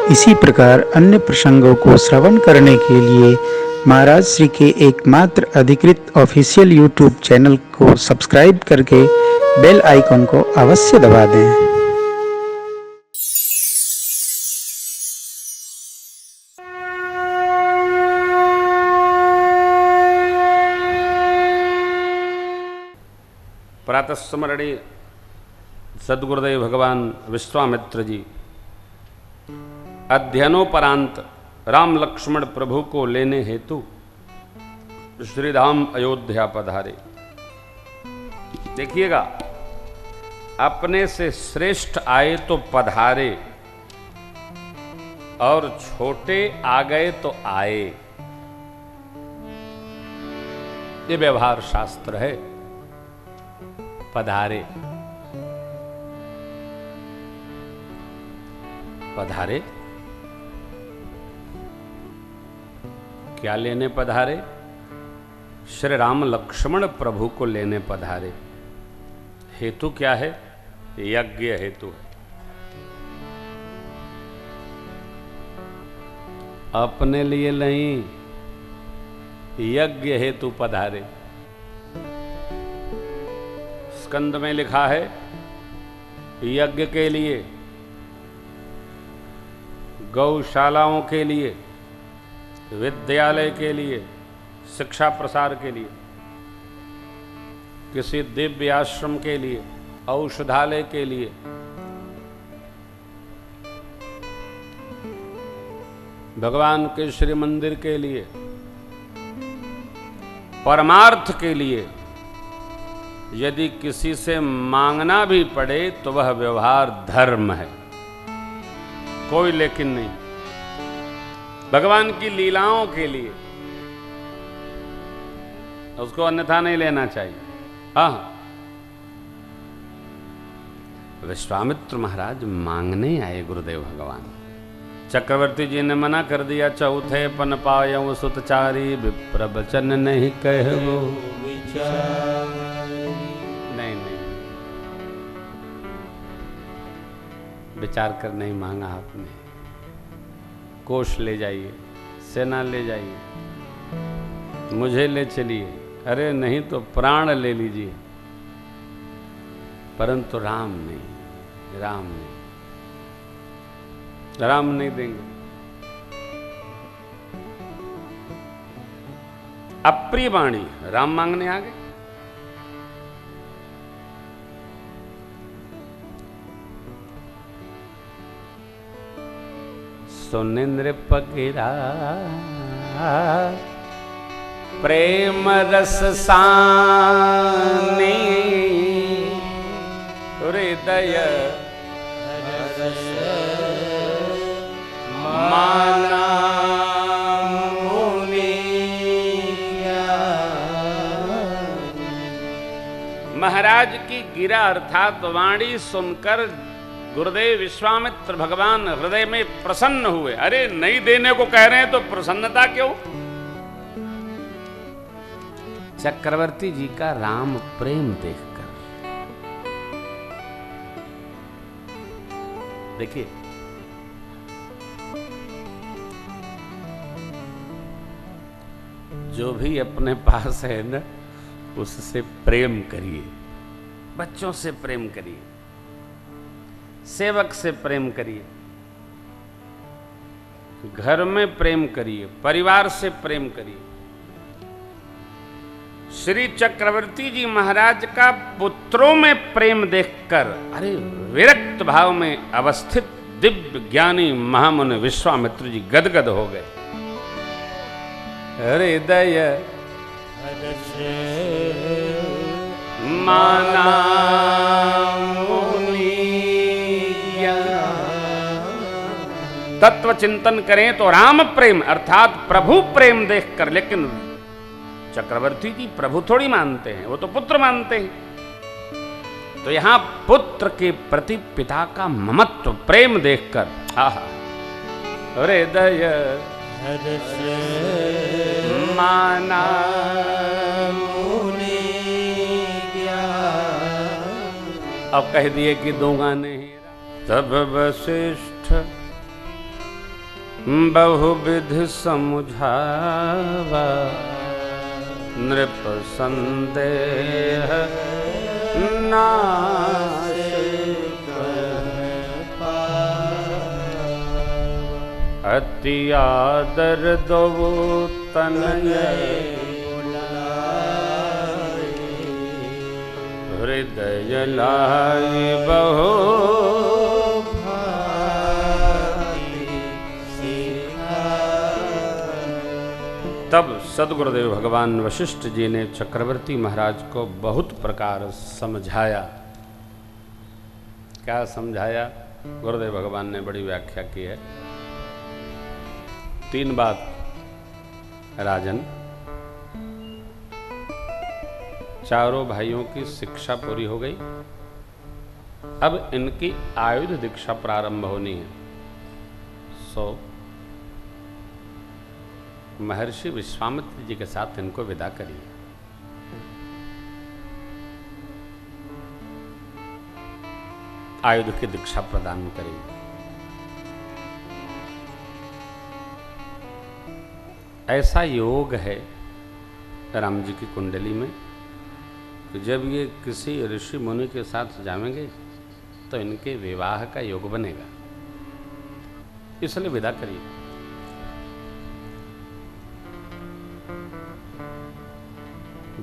इसी प्रकार अन्य प्रसंगों को श्रवण करने के लिए महाराज श्री के एकमात्र अधिकृत ऑफिशियल यूट्यूब चैनल को सब्सक्राइब करके बेल आइकन को अवश्य दबा दें। प्रातः स्मरणे सद्गुरुदेव भगवान विश्वामित्र जी अध्ययनोपरांत राम लक्ष्मण प्रभु को लेने हेतु श्रीधाम अयोध्या पधारे। देखिएगा, अपने से श्रेष्ठ आए तो पधारे और छोटे आ गए तो आए, ये व्यवहार शास्त्र है। पधारे पधारे क्या लेने पधारे? श्री राम लक्ष्मण प्रभु को लेने पधारे। हेतु क्या है? यज्ञ हेतु है। अपने लिए नहीं, यज्ञ हेतु पधारे। स्कंद में लिखा है यज्ञ के लिए, गौशालाओं के लिए, विद्यालय के लिए, शिक्षा प्रसार के लिए, किसी दिव्य आश्रम के लिए, औषधालय के लिए, भगवान के श्री मंदिर के लिए, परमार्थ के लिए यदि किसी से मांगना भी पड़े तो वह व्यवहार धर्म है, कोई लेकिन नहीं। भगवान की लीलाओं के लिए उसको अन्यथा नहीं लेना चाहिए। हाँ, विश्वामित्र महाराज मांगने आए गुरुदेव भगवान। चक्रवर्ती जी ने मना कर दिया, चौथे पन पायऊ सुतचारी, विप्र वचन नहीं कहबो विचार। विचार कर नहीं मांगा आपने। कोष ले जाइए, सेना ले जाइए, मुझे ले चलिए, अरे नहीं तो प्राण ले लीजिए, परंतु राम नहीं, राम नहीं, राम नहीं देंगे। अप्रिय वाणी राम मांगने आ गए। सुनिंद्र पगिरा प्रेम रस साने, हृदय माना मुनि। महाराज की गिरा अर्थात वाणी सुनकर गुरुदेव विश्वामित्र भगवान हृदय में प्रसन्न हुए। अरे नहीं देने को कह रहे हैं तो प्रसन्नता क्यों? चक्रवर्ती जी का राम प्रेम देखकर। देखिए, जो भी अपने पास है ना, उससे प्रेम करिए। बच्चों से प्रेम करिए, सेवक से प्रेम करिए, घर में प्रेम करिए, परिवार से प्रेम करिए। श्री चक्रवर्ती जी महाराज का पुत्रों में प्रेम देखकर अरे विरक्त भाव में अवस्थित दिव्य ज्ञानी महामुनि विश्वामित्र जी गदगद हो गए। हृदय माना तत्व चिंतन करें तो राम प्रेम अर्थात प्रभु प्रेम देखकर। लेकिन चक्रवर्ती जी प्रभु थोड़ी मानते हैं, वो तो पुत्र मानते हैं। तो यहां पुत्र के प्रति पिता का ममत्व प्रेम देखकर हृदय माना अब कह दिए कि दूंगा नहीं। तब वशिष्ठ बहुविध समुझावा नृप संदेह नाश अति आदर दो तनय हृदय लाई बहु तब सदगुरुदेव भगवान वशिष्ठ जी ने चक्रवर्ती महाराज को बहुत प्रकार समझाया। क्या समझाया? गुरुदेव भगवान ने बड़ी व्याख्या की है। 3 बात। राजन, चारों भाइयों की शिक्षा पूरी हो गई, अब इनकी आयुध दीक्षा प्रारंभ होनी है। सो महर्षि विश्वामित्र जी के साथ इनको विदा करिए। आयुध की दीक्षा प्रदान करिए। ऐसा योग है राम जी की कुंडली में कि जब ये किसी ऋषि मुनि के साथ जाएंगे तो इनके विवाह का योग बनेगा, इसलिए विदा करिए।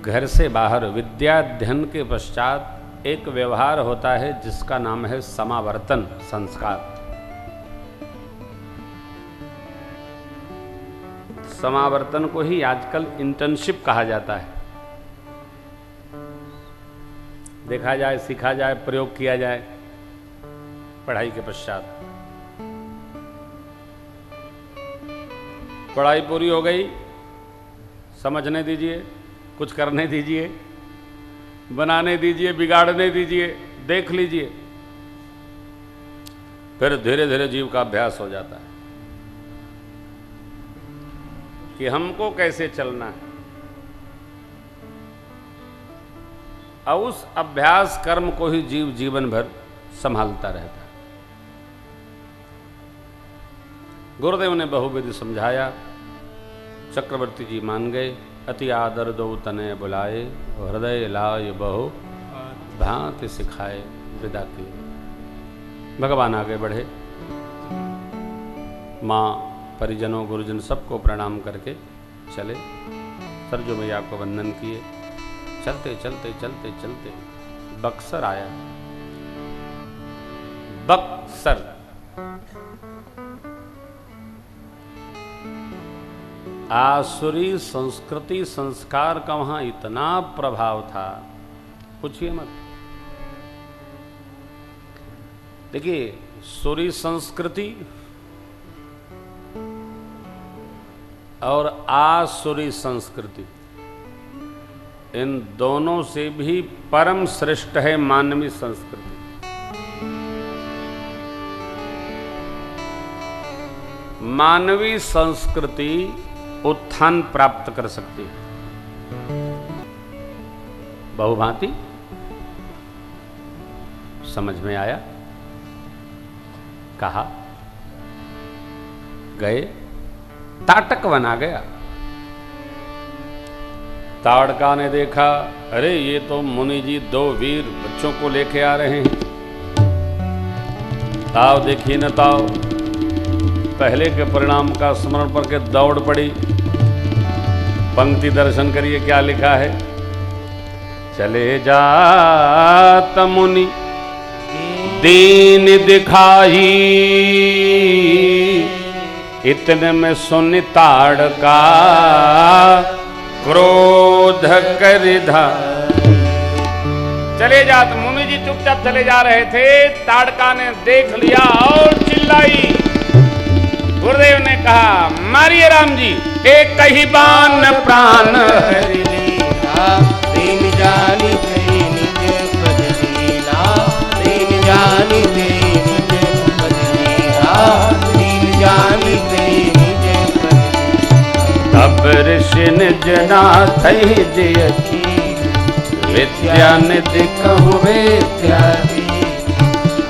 घर से बाहर विद्याध्ययन के पश्चात एक व्यवहार होता है जिसका नाम है समावर्तन संस्कार। समावर्तन को ही आजकल इंटर्नशिप कहा जाता है। देखा जाए, सीखा जाए, प्रयोग किया जाए पढ़ाई के पश्चात। पढ़ाई पूरी हो गई, समझने दीजिए, कुछ करने दीजिए, बनाने दीजिए, बिगाड़ने दीजिए, देख लीजिए, फिर धीरे धीरे जीव का अभ्यास हो जाता है कि हमको कैसे चलना है। और उस अभ्यास कर्म को ही जीव जीवन भर संभालता रहता है। गुरुदेव ने बहुविधि समझाया, चक्रवर्ती जी मान गए। अति आदर दो तनय बुलाए, हृदय लाय बहु भांति सिखाए, विदा किए। भगवान आगे बढ़े, माँ, परिजनों, गुरुजन सबको प्रणाम करके चले। सरजू मैया को वंदन किए। चलते चलते चलते चलते बक्सर आया। बक्सर आसुरी संस्कृति संस्कार का वहां इतना प्रभाव था, पूछिए मत। देखिए, सुरी संस्कृति और आसुरी संस्कृति, इन दोनों से भी परम श्रेष्ठ है मानवीय संस्कृति। मानवीय संस्कृति उत्थान प्राप्त कर सकती है। बहुभांति समझ में आया, कहा, गए, ताटक बना गया। ताड़का ने देखा, अरे ये तो मुनि जी 2 वीर बच्चों को लेके आ रहे हैं। ताव देखी न ताव, पहले के परिणाम का स्मरण करके दौड़ पड़ी। पंक्ति दर्शन करिए क्या लिखा है। चले जात मुनि दीन दिखाई, इतने में सुन ताड़का क्रोध करिधा। चले जात, मुनि जी चुपचाप चले जा रहे थे। ताड़का ने देख लिया और चिल्लाई। गुरुदेव ने कहा, मारिए राम जी, एक ही बाण प्राण हरि लीला, दीन जानी तेरी निज पद लीला, दीन जानी तेरी निज पद लीला, दीन जानी तेरी निज पद लीला। तब ऋषि निज नाथ जयती, विद्या निधि कहु विद्यार्थी,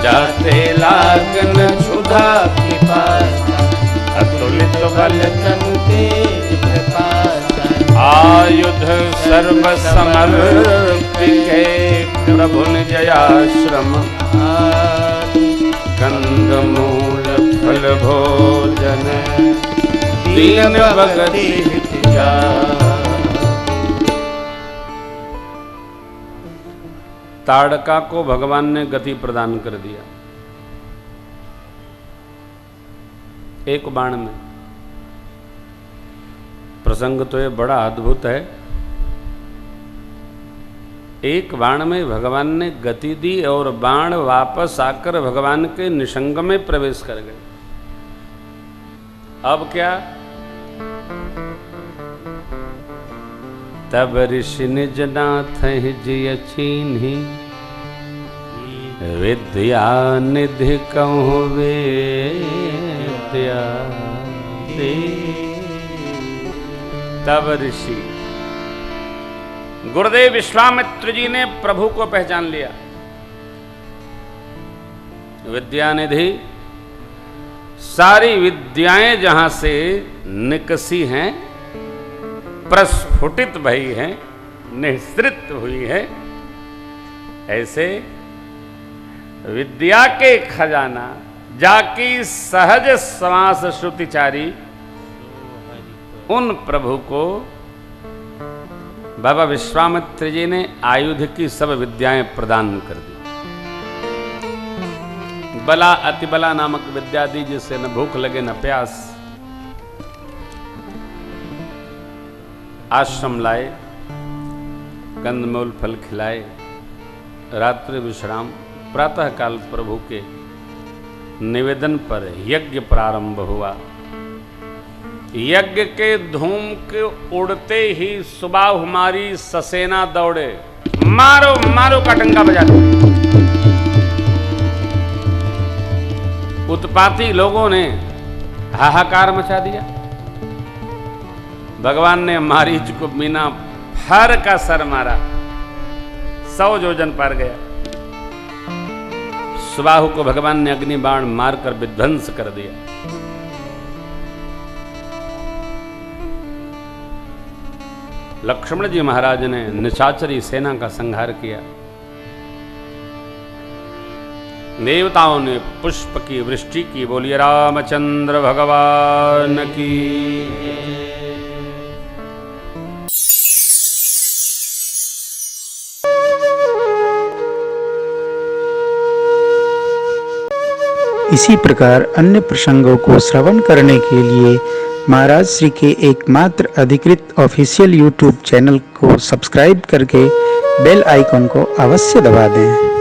जाते लागन क्षुधा पिपासा, अतो बल तनु तेज प्रकाशन। आयुध सर्व समर्पिके प्रभु निजयाश्रम कंदमूल फल भोजन दीन भगति हित जान। ताड़का को भगवान ने गति प्रदान कर दिया एक बाण में। प्रसंग तो ये बड़ा अद्भुत है। एक बाण में भगवान ने गति दी और बाण वापस आकर भगवान के निशंग में प्रवेश कर गए। अब क्या? तब ऋषि निज नाथ जिय चीन्ही विद्या निधि कहूँ वेद्या दे। तब ऋषि गुरुदेव विश्वामित्र जी ने प्रभु को पहचान लिया। विद्यानिधि, सारी विद्याएं जहां से निकसी हैं, प्रस्फुटित भई हैं, निःसृत हुई है, ऐसे विद्या के खजाना जाकी सहज समास श्रुतिचारी उन प्रभु को बाबा विश्वामित्र जी ने आयुध की सब विद्याएं प्रदान कर दी। बला अतिबला नामक विद्या दी, जिससे न भूख लगे न प्यास। आश्रम लाए, कंदमूल फल खिलाए, रात्रि विश्राम। प्रातः काल प्रभु के निवेदन पर यज्ञ प्रारंभ हुआ। यज्ञ के धूम के उड़ते ही सुबह हमारी ससेना दौड़े, मारो मारो का डंका बजा दो। उत्पाती लोगों ने हाहाकार मचा दिया। भगवान ने मारीच को बिना फर का सर मारा, 100 योजन पार गया। सुबाहु को भगवान ने अग्नि बाण मारकर विध्वंस कर दिया। लक्ष्मण जी महाराज ने निशाचरी सेना का संहार किया। देवताओं ने पुष्प की वृष्टि की। बोलिए रामचंद्र भगवान की। इसी प्रकार अन्य प्रसंगों को श्रवण करने के लिए महाराज श्री के एकमात्र अधिकृत ऑफिशियल यूट्यूब चैनल को सब्सक्राइब करके बेल आइकन को अवश्य दबा दें।